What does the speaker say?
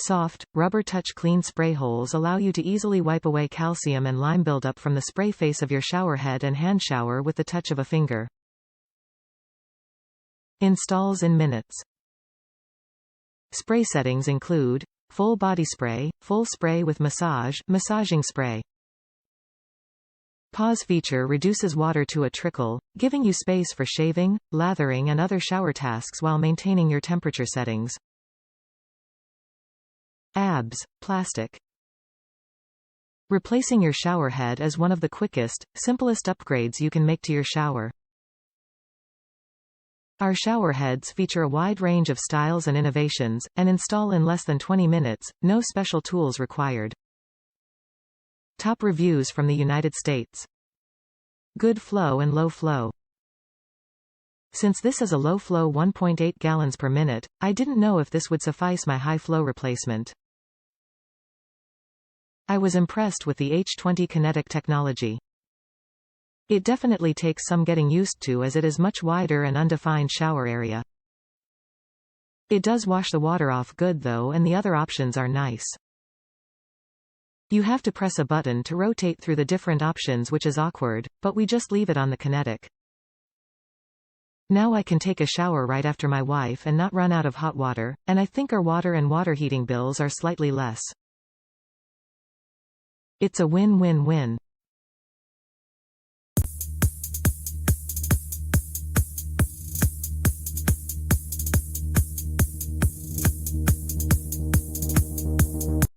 Soft, rubber touch clean spray holes allow you to easily wipe away calcium and lime buildup from the spray face of your shower head and hand shower with the touch of a finger. Installs in minutes. Spray settings include full body spray, full spray with massage, massaging spray. Pause feature reduces water to a trickle, giving you space for shaving, lathering and other shower tasks while maintaining your temperature settings. ABS, plastic. Replacing your shower head is one of the quickest, simplest upgrades you can make to your shower. Our shower heads feature a wide range of styles and innovations, and install in less than 20 minutes, no special tools required. Top reviews from the United States. Good flow and low flow. Since this is a low flow 1.8 gallons per minute, I didn't know if this would suffice my high flow replacement. I was impressed with the H2Okinetic technology. It definitely takes some getting used to as it is much wider and undefined shower area. It does wash the water off good though, and the other options are nice. You have to press a button to rotate through the different options, which is awkward, but we just leave it on the kinetic. Now I can take a shower right after my wife and not run out of hot water, and I think our water and water heating bills are slightly less. It's a win-win-win.